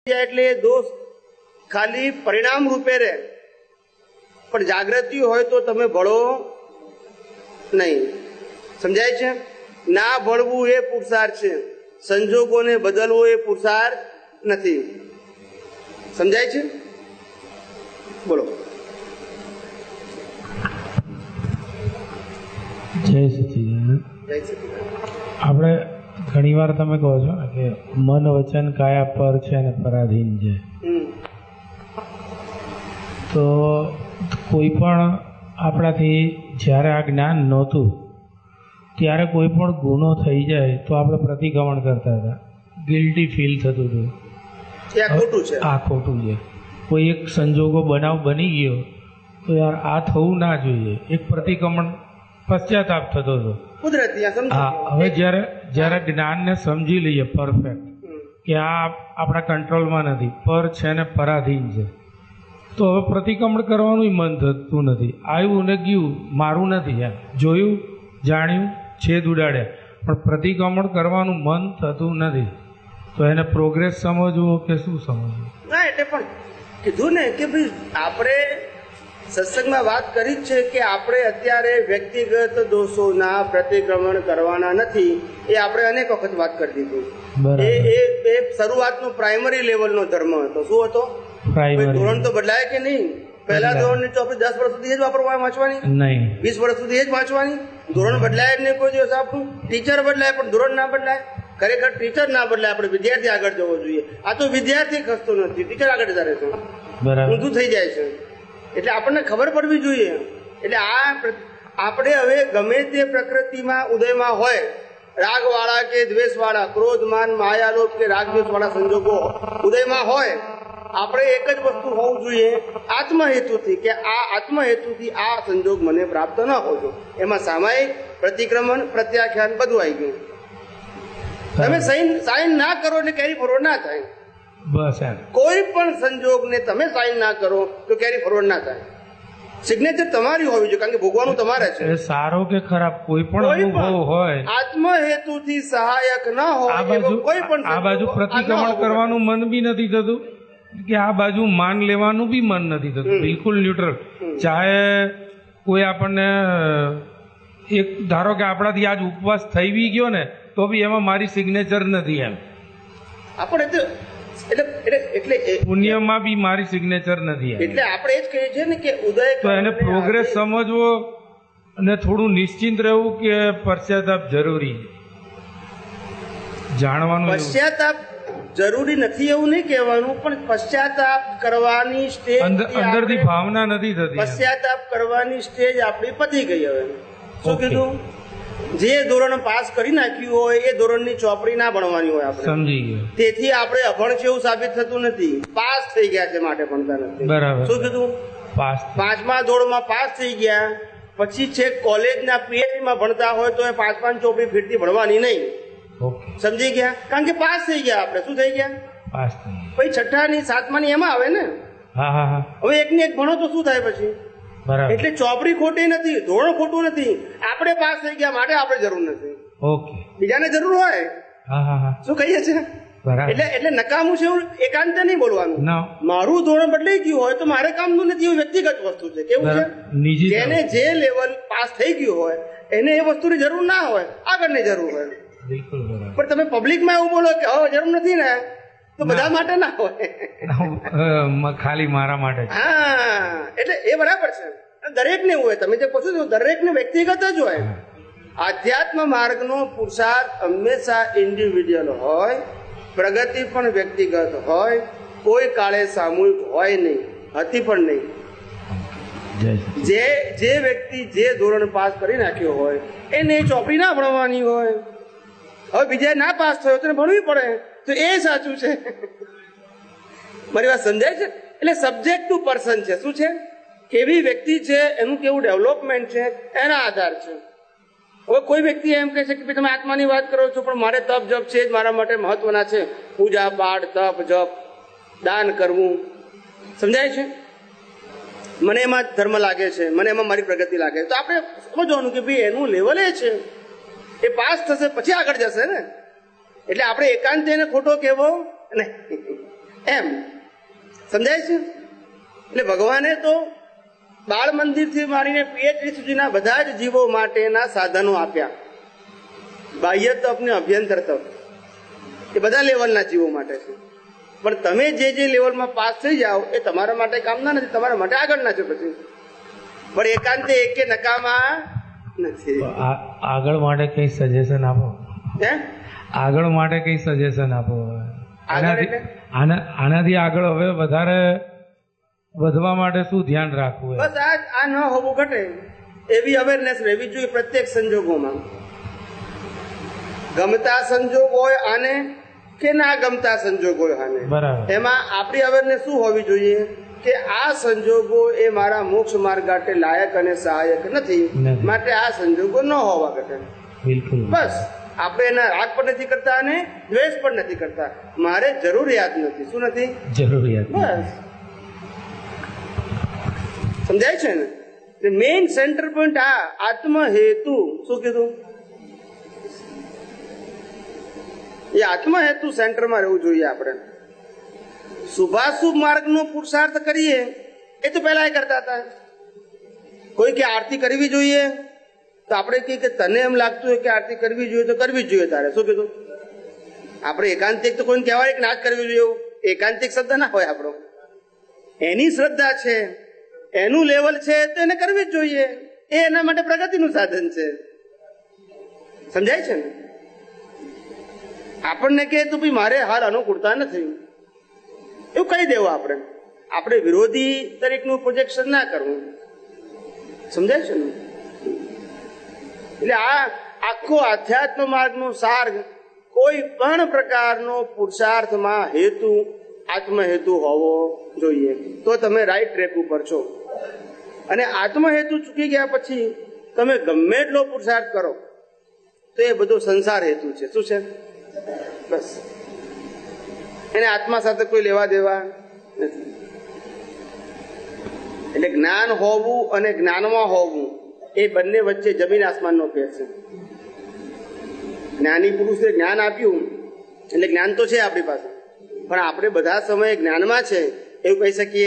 એટલે દોષ ખાલી પરિણામ રૂપે રહે, પણ જાગૃતિ હોય તો તમે ભળો નહીં. સમજાય છે? ના ભળવું એ પુરુષાર્થ છે, સંજોગોને બદલવો એ પુરુષાર્થ નથી. સમજાય છે? બોલો. જય સચિદાનંદ. જય સચિદાનંદ. આપણે ઘણી વાર તમે કહો છો કે મન વચન કાયા પર છે અને પરાધીન છે. તો કોઈ પણ આપણાથી જ્યારે આ જ્ઞાન નહોતું ત્યારે કોઈ પણ ગુનો થઈ જાય તો આપણે પ્રતિક્રમણ કરતા હતા, ગિલ્ટી ફીલ થતું હતું. આ ખોટું છે. કોઈ એક સંજોગો બનાવ બની ગયો તો યાર આ થવું ના જોઈએ, એક પ્રતિક્રમણ પશ્ચાતાપ થતો હતો. હા, હવે જ્યારે જ્ઞાનને સમજી લઈએ પરફેક્ટ કે આ આપણા કંટ્રોલમાં નથી, પર છે ને પરાધીન છે, તો હવે પ્રતિક્રમણ કરવાનું મન થતું નથી. આવ્યું ને ગયું, મારું નથી. એમ જોયું, જાણ્યું, છેદ ઉડાડ્યા, પણ પ્રતિક્રમણ કરવાનું મન થતું નથી. તો એને પ્રોગ્રેસ સમજવો કે શું સમજવું? ના, એટલે પણ કીધું ને કે ભાઈ આપણે સત્સંગમાં વાત કરી જ છે કે આપણે અત્યારે વ્યક્તિગત દોષોના પ્રતિક્રમણ કરવાના નથી. એ આપણે અનેક વખત વાત કરી દીધું. એ શરૂઆતનો પ્રાઇમરી લેવલનો ધર્મ હતો. શું હતો? ધોરણ તો બદલાય કે નહીં? પહેલા ધોરણની ચોપડી 10 વર્ષ સુધી જ વાંચવાની નહીં, 20 વર્ષ સુધી જ વાંચવાની. ધોરણ બદલાય જ નહીં કોઈ દિવસ. આપણું ટીચર બદલાય પણ ધોરણ ના બદલાય. ખરેખર ટીચર ના બદલાય, આપણે વિદ્યાર્થી આગળ જવો જોઈએ. આ તો વિદ્યાર્થી ખસતો નથી, ટીચર આગળ જતા રહેશે, ઊંધું થઈ જાય છે. એટલે આપણને ખબર પડવી જોઈએ. એટલે આપણે હવે ગમે તે પ્રકૃતિમાં ઉદયમાં હોય, રાગવાળા કે દ્વેષવાળા, ક્રોધ માન માયાલોભ કે રાગદ્વેષવાળા સંજોગો ઉદયમાં હોય, આપણે એક જ વસ્તુ હોવું જોઈએ, આત્મહેતુથી, કે આ આત્મહેતુથી આ સંજોગ મને પ્રાપ્ત ન હોજો. એમાં સામાયિક પ્રતિક્રમણ, પ્રત્યાખ્યાન બધું આવી ગયું. તમે સાઇન ના કરો એટલે કેરી ફોરવર્ડ ના થાય. બસ કોઈ પણ સંજોગને તમે સાઇન ના કરો તો કેરી ફોરવર્ડ ના થાય. સિગ્નેચર તમારી હોવી જોઈએ, કારણ કે ભોગવાનું તમારે છે. સારો કે ખરાબ કોઈ પણ અનુભવ હોય, આત્મહેતુથી સહાયક ના હોય કોઈ પણ. આ બાજુ પ્રતિક્રમણ કરવાનું મન બી નથી થતું કે આ બાજુ માન લેવાનું બી મન નથી થતું. બિલકુલ ન્યુટ્રલ. ચાહે કોઈ આપણને એક ધારો કે આપણાથી આજ ઉપવાસ થઈ બી ગયો ને તો બી એમાં મારી સિગ્નેચર નથી. એમ આપણે એટલે પુણ્યમાં બી મારી સિગ્નેચર નથી. એટલે આપણે એ જ કહીએ છીએ ને કે ઉદય, તો એને પ્રોગ્રેસ સમજવો અને થોડું નિશ્ચિંત રહેવું કે પશ્ચાતાપ જરૂરી જાણવાનું. પશ્ચાતાપ જરૂરી નથી એવું નહીં કહેવાનું, પણ પશ્ચાતાપ કરવાની સ્ટેજ અંદરથી ભાવના નથી થતી. પશ્ચાતાપ કરવાની સ્ટેજ આપણી પતી ગઈ. હવે શું કીધું? જે ધોરણ પાસ કરી નાખ્યું હોય એ ધોરણની ચોપડી ના ભણવાની હોય આપણે. સમજી ગયો. તેથી આપણે અભણ છે એવું સાબિત થતું નથી. પાસ થઈ ગયા છે માટે ભણતા નથી. બરાબર. શું કીધું? પાસ. 5મા ધોરણમાં પાસ થઈ ગયા પછી છે કોલેજના પીએચડીમાં ભણતા હોય તો એ 5 ચોપડી ફીરથી ભણવાની નહીં. સમજી ગયા? કારણ કે પાસ થઈ ગયા આપણે. શું થઈ ગયા? પાસ. પછી 6ઠાની 7માની એમાં આવે ને. હવે એકની એક ભણો તો શું થાય પછી? એટલે ચોપડી ખોટી નથી, ધોરણ ખોટું નથી. આપણે પાસ થઈ ગયા માટે આપણે જરૂર નથી. બીજાને જરૂર હોય. શું કહીએ છીએ? એટલે નકામું છે એવું એકાંતે નહીં બોલવાનું. મારું ધોરણ બદલાઈ ગયું હોય તો મારે કામનું નથી, એવું વ્યક્તિગત વસ્તુ છે. કેવું છે? જેને જે લેવલ પાસ થઈ ગયું હોય એને એ વસ્તુની જરૂર ના હોય, આગળની જરૂર હોય. પણ તમે પબ્લિકમાં એવું બોલો કે હવે જરૂર નથી ને, તો બધા માટે ના હોય, ખાલી મારા માટે. હા, એટલે એ બરાબર છે. દરેકને હોય, તમે જે પૂછો છો દરેકને વ્યક્તિગત જ હોય. આધ્યાત્મ માર્ગનો પુરુષાર્થ હંમેશા ઇન્ડિવિડ્યુઅલ હોય, પ્રગતિ પણ વ્યક્તિગત હોય, કોઈ કાળે સામૂહિક હોય નહીં, હતી પણ નહીં. જે વ્યક્તિ જે ધોરણ પાસ કરી નાખ્યો હોય એને ચોપડી ના ભણવાની હોય. હવે બીજા ના પાસ થયો તો ભણવી પડે, તો એ સાચું છે. મારી વાત સમજાય છે? એટલે સબ્જેક્ટ ટુ પર્સન છે. શું છે? કેવી વ્યક્તિ છે, એનું કેવું ડેવલપમેન્ટ છે, એના આધાર છે. હવે કોઈ વ્યક્તિ એમ કહે છે કે તમે આત્માની વાત કરો છો પણ મારે તપ જપ છે જ મારા માટે મહત્વના છે, પૂજા પાઠ તપ જપ દાન કરવું. સમજાય છે? મને એમાં ધર્મ લાગે છે, મને એમાં મારી પ્રગતિ લાગે છે. તો આપણે સમજવાનું કે ભાઈ એનું લેવલ એ છે, એ પાસ થશે પછી આગળ જશે ને. એટલે આપણે એકાંત એને ખોટો કહેવો નહીં. એમ સમજાય છે. એટલે ભગવાને તો બાળ મંદિરથી મારીને પીએચડી સુધીના બધા જ જીવો માટેના સાધનો આપ્યા. બાહ્ય તપ ને અભ્યંતર તપ એ બધા લેવલના જીવો માટે છે. પણ તમે જે લેવલમાં પાસ થઈ જાઓ એ તમારા માટે કામના નથી, તમારા માટે આગળના છે. પછી પણ એકાંતે એકે નકામા નથી. આગળ માટે કઈ સજેશન આપો, હે આગળ માટે કઈ સજેશન આપો. આગળ એટલે? આનાથી આગળ હવે વધારે વધવા માટે શું ધ્યાન રાખવું? બસ આ ન હોવું ઘટે એવી અવેરનેસ રહેવી જોઈએ પ્રત્યેક સંજોગોમાં. ગમતા સંજોગ હોય આને કે ના ગમતા સંજોગ હોય આને, બરાબર, એમાં આપણી અવેરનેસ શું હોવી જોઈએ કે આ સંજોગો એ મારા મોક્ષ માર્ગ માટે લાયક અને સહાયક નથી, માટે આ સંજોગો ન હોવા ઘટે. બિલકુલ. બસ આપણે એના રાગ પણ નથી કરતા અને દ્વેષ પણ નથી કરતા. મારે જરૂરિયાત નથી. શું નથી? જરૂરિયાત. બસ સમજાય છે ને? મેઇન સેન્ટર પોઈન્ટ આ આત્મ હેતુ. શું કીધું? એ આત્મ હેતુ સેન્ટરમાં રહેવું જોઈએ. આપણે શુભાશુભ માર્ગનો પુરુષાર્થ કરીએ એ તો પહેલા એ કરતા હતા. કોઈ કે આરતી કરવી જોઈએ તો આપણે કહીએ કે તને એમ લાગતું હોય કે આરતી કરવી જોઈએ તો કરવી જ જોઈએ તારે. શું કીધું? આપણે એકાંતિક તો કોઈને કહેવાય કે ના જ કરવી જોઈએ એવું એકાંતિક શબ્દ ના હોય આપણો. એની શ્રદ્ધા છે, એનું લેવલ છે તો એને કરવી જ જોઈએ. એ એના માટે પ્રગતિનું સાધન છે. સમજાય છે ને? આપણને કહે તો ભાઈ મારે હાલ અનુકૂળતા નથી એવું કહી દેવું. આપણે વિરોધી તરીકેનું પ્રોજેક્શન ના કરવું. સમજાય છે ને? એટલે આ આખો આધ્યાત્મ માર્ગનો સાર કોઈ પણ પ્રકારનો પુરુષાર્થમાં હેતુ આત્મહેતુ હોવો જોઈએ. તો તમે રાઈટ ટ્રેક ઉપર છો. અને આત્મહેતુ ચૂકી ગયા પછી તમે ગમે એટલો પુરુષાર્થ કરો તો એ બધો સંસાર હેતુ છે. શું છે? બસ એને આત્મા સાથે કોઈ લેવા દેવા નથી. એટલે જ્ઞાન હોવું અને જ્ઞાનમાં હોવું એ બંને વચ્ચે જમીન આસમાનનો ફેર છે. જ્ઞાની પુરુષે જ્ઞાન આપ્યું એટલે જ્ઞાન તો છે આપણી પાસે, પણ આપણે બધા સમયે જ્ઞાનમાં છે એવું કહી શકીએ